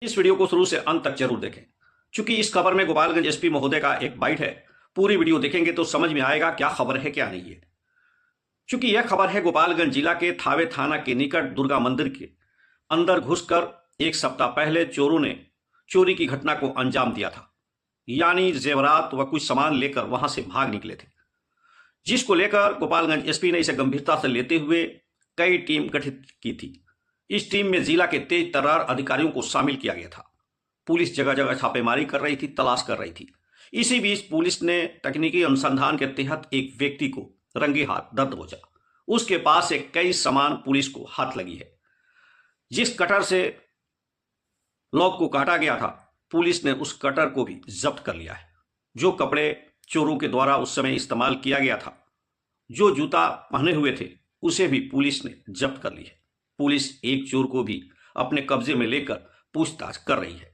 इस वीडियो को शुरू से अंत तक जरूर देखें, क्योंकि इस खबर में गोपालगंज एसपी महोदय का एक बाइट है। पूरी वीडियो देखेंगे तो समझ में आएगा क्या खबर है क्या नहीं है। क्योंकि यह खबर है गोपालगंज जिला के थावे थाना के निकट दुर्गा मंदिर के अंदर घुसकर एक सप्ताह पहले चोरों ने चोरी की घटना को अंजाम दिया था। यानी जेवरात व कुछ सामान लेकर वहां से भाग निकले थे, जिसको लेकर गोपालगंज एसपी ने इसे गंभीरता से लेते हुए कई टीम गठित की थी। इस टीम में जिला के तेज तर्रार अधिकारियों को शामिल किया गया था। पुलिस जगह जगह छापेमारी कर रही थी, तलाश कर रही थी। इसी बीच पुलिस ने तकनीकी अनुसंधान के तहत एक व्यक्ति को रंगे हाथ दर्द पहुंचा। उसके पास से कई सामान पुलिस को हाथ लगी है। जिस कटर से लॉक को काटा गया था, पुलिस ने उस कटर को भी जब्त कर लिया है। जो कपड़े चोरों के द्वारा उस समय इस्तेमाल किया गया था, जो जूता पहने हुए थे, उसे भी पुलिस ने जब्त कर ली है। पुलिस एक चोर को भी अपने कब्जे में लेकर पूछताछ कर रही है।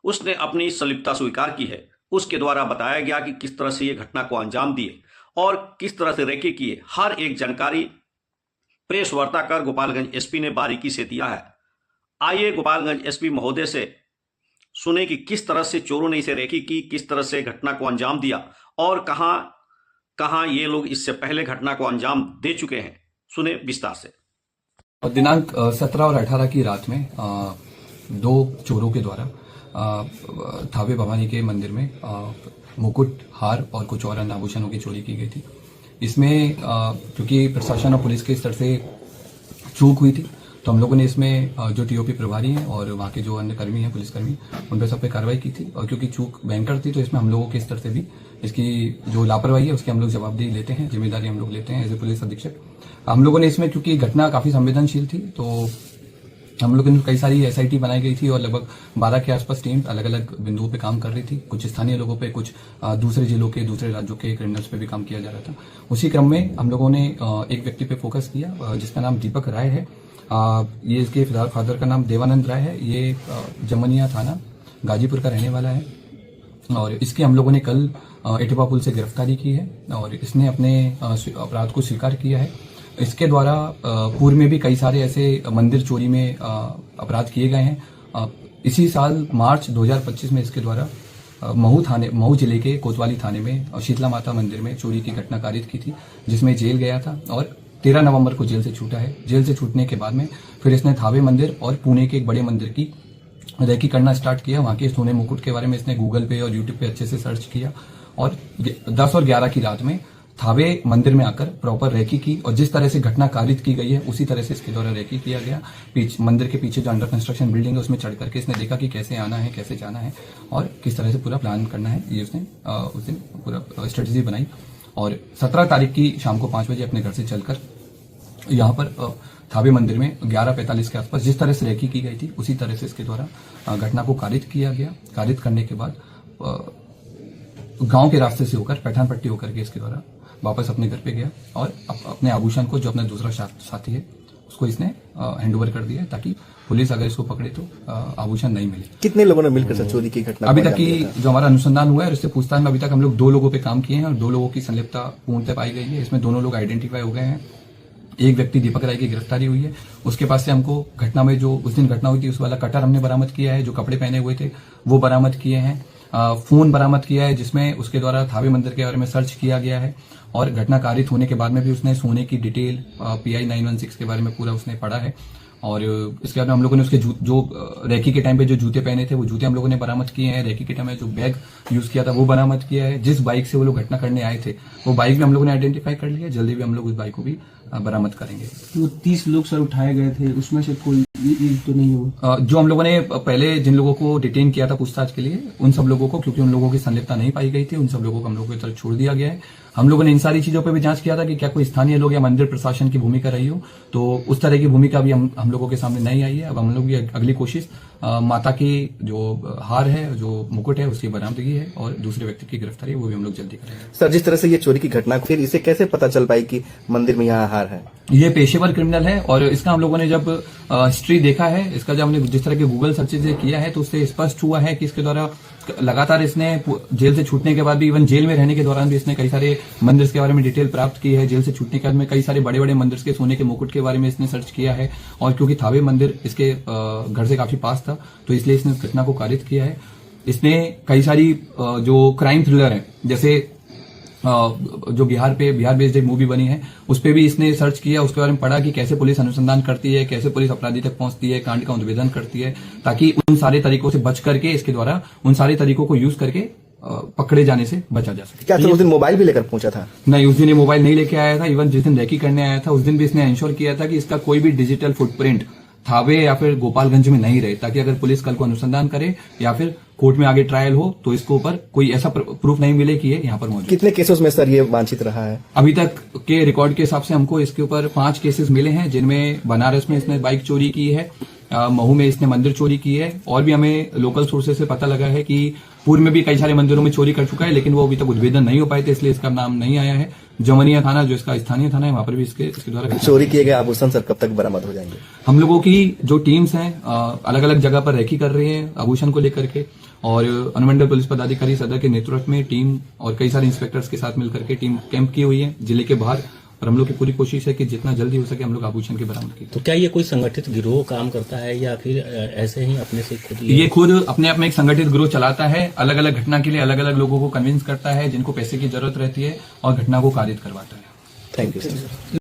उसने अपनी संलिप्तता स्वीकार की है। उसके द्वारा बताया गया कि किस तरह से ये घटना को अंजाम दिए और किस तरह से रेकी किए। हर एक जानकारी प्रेस वार्ता कर गोपालगंज एसपी ने बारीकी से दिया है। आइए गोपालगंज एसपी महोदय से सुने कि किस तरह से चोरों ने इसे रेकी की, किस तरह से घटना को अंजाम दिया और कहां कहां ये लोग इससे पहले घटना को अंजाम दे चुके हैं। सुने विस्तार से। दिनांक 17 और 18 की रात में दो चोरों के द्वारा थावे भवानी के मंदिर में मुकुट, हार और कुछ और अन्य आभूषणों की चोरी की गई थी। इसमें क्योंकि प्रशासन और पुलिस के स्तर से चूक हुई थी, तो हम लोगों ने इसमें जो टीओपी प्रभारी हैं और वहाँ के जो अन्य कर्मी हैं, पुलिसकर्मी, उन पर सब पे कार्रवाई की थी। और क्योंकि चूक भयंकर थी, तो इसमें हम लोगों के स्तर से भी इसकी जो लापरवाही है उसकी हम लोग जवाबदेही लेते हैं, जिम्मेदारी हम लोग लेते हैं एज ए पुलिस अधीक्षक। हम लोगों ने इसमें, क्योंकि घटना काफी संवेदनशील थी, तो हम लोगों ने कई सारी एसआईटी बनाई गई थी और लगभग 12 के आसपास टीम अलग अलग बिंदुओं पे काम कर रही थी। कुछ स्थानीय लोगों पे, कुछ दूसरे जिलों के, दूसरे राज्यों के क्रिमिनल्स पे भी काम किया जा रहा था। उसी क्रम में हम लोगों ने एक व्यक्ति पे फोकस किया जिसका नाम दीपक राय है। ये इसके फादर का नाम देवानंद राय है। ये जमनिया थाना गाजीपुर का रहने वाला है और इसके हम लोगों ने कल एटवा पुल से गिरफ्तारी की है और इसने अपने अपराध को स्वीकार किया है। इसके द्वारा पूर्व में भी कई सारे ऐसे मंदिर चोरी में अपराध किए गए हैं। इसी साल मार्च 2025 में इसके द्वारा महू जिले के कोतवाली थाने में शीतला माता मंदिर में चोरी की घटना कारित की थी, जिसमें जेल गया था और 13 नवंबर को जेल से छूटा है। जेल से छूटने के बाद में फिर इसने थावे मंदिर और पुणे के एक बड़े मंदिर की रेकी करना स्टार्ट किया। वहां के सोने मुकुट के बारे में इसने गूगल पे और यूट्यूब पे अच्छे से सर्च किया और 10 और 11 की रात में थावे मंदिर में आकर प्रॉपर रेकी की और जिस तरह से घटना कारित की गई है उसी तरह से इसके द्वारा रेकी किया गया। मंदिर के पीछे जो अंडर कंस्ट्रक्शन बिल्डिंग है उसमें चढ़ करके इसने देखा कि कैसे आना है, कैसे जाना है और किस तरह से पूरा प्लान करना है। ये उसने उस दिन पूरा स्ट्रेटेजी बनाई और 17 तारीख की शाम को 5 बजे अपने घर से चलकर यहाँ पर थावे मंदिर में 11:45 के आसपास जिस तरह से रेकी की गई थी उसी तरह से इसके द्वारा घटना को कारित किया गया। कारित करने के बाद गांव के रास्ते से होकर पैठान पट्टी होकर के इसके द्वारा वापस अपने घर पे गया और अपने आभूषण को, जो अपना दूसरा साथी है, उसको इसने हैंडओवर कर दिया ताकि पुलिस अगर इसको पकड़े तो आभूषण नहीं मिले। कितने लोगों ने मिलकर चोरी की घटना अभी तक की जो हमारा अनुसंधान हुआ है और इससे पूछताछ में अभी तक हम लोग 2 लोगों पे काम किए हैं और 2 लोगों की संलिप्तता पूर्णतः पाई गई है। इसमें दोनों लोग आइडेंटिफाई हो गए हैं। एक व्यक्ति दीपक राय की गिरफ्तारी हुई है। उसके पास से हमको घटना में जो उस दिन घटना हुई थी उस वाला कटर हमने बरामद किया है, जो कपड़े पहने हुए थे वो बरामद किए हैं। फोन बरामद किया है जिसमें उसके द्वारा थावे मंदिर के बारे में सर्च किया गया है और घटना कारित होने के बाद में भी उसने सोने की डिटेल PI 916 के बारे में पूरा उसने पढ़ा है। और इसके बाद में हम लोगों ने उसके जो रेकी के टाइम पे जो जूते पहने थे वो जूते हम लोगों ने बरामद किए हैं। रेकी के टाइम में जो बैग यूज किया था वो बरामद किया है। जिस बाइक से वो लोग घटना करने आए थे वो बाइक भी हम लोगों ने आइडेंटिफाई कर लिया। जल्दी भी हम लोग उस बाइक को भी बरामद करेंगे। तो 30 लोग सर उठाए गए थे, उसमें से कोई तो नहीं हुआ? जो हम लोगों ने पहले जिन लोगों को डिटेन किया था पूछताछ के लिए, उन सब लोगों को, क्योंकि उन लोगों की संलिप्तता नहीं पाई गई थी, उन सब लोगों को हम लोगों की तरफ छोड़ दिया गया है। हम लोगों ने इन सारी चीजों पर भी जांच किया था कि क्या कोई स्थानीय लोग या मंदिर प्रशासन की भूमिका रही हो, तो उस तरह की भूमिका भी हम लोगों के सामने नहीं आई है। अब हम लोग की अगली कोशिश माता की जो हार है, जो मुकुट है, उसकी बरामदगी है और दूसरे व्यक्ति की गिरफ्तारी वो भी हम लोग जल्दी करेंगे। सर, जिस तरह से ये चोरी की घटना, फिर इसे कैसे पता चल पाई कि मंदिर में यहाँ हार है? ये पेशेवर क्रिमिनल है और इसका हम लोगों ने जब हिस्ट्री देखा है, इसका जब हमने जिस तरह के गूगल सर्चेज किया है तो उससे स्पष्ट हुआ है कि इसके द्वारा लगातार इसने जेल से छूटने के बाद भी, इवन जेल में रहने के दौरान भी इसने कई सारे मंदिर के बारे में डिटेल प्राप्त की है। जेल से छूटने के बाद में कई सारे बड़े बड़े मंदिर के सोने के मुकुट के बारे में इसने सर्च किया है, और क्योंकि थावे मंदिर इसके घर से काफी पास था तो इसलिए इसने इस घटना को कारित किया है। इसने कई सारी जो क्राइम थ्रिलर है, जैसे जो बिहार बेस्ड एक मूवी बनी है, उस पर भी इसने सर्च किया, उसके बारे में पढ़ा कि कैसे पुलिस अनुसंधान करती है, कैसे पुलिस अपराधी तक पहुंचती है, कांड का उद्भेदन करती है, ताकि उन सारे तरीकों से बच करके, इसके द्वारा उन सारे तरीकों को यूज करके पकड़े जाने से बचा जा सके। क्या उस दिन मोबाइल भी लेकर पहुंचा था? नहीं, उस दिन ये मोबाइल नहीं लेके आया था। इवन जिस दिन रेकी करने आया था उस दिन भी इसने इंश्योर किया था कि इसका कोई भी डिजिटल फुटप्रिंट थावे या फिर गोपालगंज में नहीं रहे, ताकि अगर पुलिस कल को अनुसंधान करे या फिर कोर्ट में आगे ट्रायल हो तो इसके ऊपर कोई ऐसा प्रूफ नहीं मिले कि ये यहाँ पर मौजूद। कितने केसेस में सर ये वांछित रहा है? अभी तक के रिकॉर्ड के हिसाब से हमको इसके ऊपर 5 केसेस मिले हैं, जिनमें बनारस में इसने बाइक चोरी की है, महू में इसने मंदिर चोरी की है, और भी हमें लोकल सोर्सेज से पता लगा है कि पूर्व में भी कई सारे मंदिरों में चोरी कर चुका है, लेकिन वो अभी तक उद्भेदन नहीं हो पाए थे, इसलिए इसका नाम नहीं आया है। जमनिया थाना जो इसका स्थानीय थाना है, वहां पर भी इसके द्वारा चोरी किए गए आभूषण सर कब तक बरामद हो जाएंगे? हम लोगों की जो टीम्स हैं अलग अलग जगह पर रेकी कर रही हैं आभूषण को लेकर के, और अनुमंडल पुलिस पदाधिकारी सदर के नेतृत्व में टीम और कई सारे इंस्पेक्टर्स के साथ मिलकर के टीम कैंप की हुई है जिले के बाहर, और हम लोग की पूरी कोशिश है कि जितना जल्दी हो सके हम लोग आभूषण की बरामद की। तो क्या ये कोई संगठित गिरोह काम करता है या फिर ऐसे ही अपने से खुद ये खुद अपने आप में एक संगठित गिरोह चलाता है, अलग अलग घटना के लिए अलग अलग लोगों को कन्विंस करता है जिनको पैसे की जरूरत रहती है, और घटना को कारित करवाता है। Thank you sir.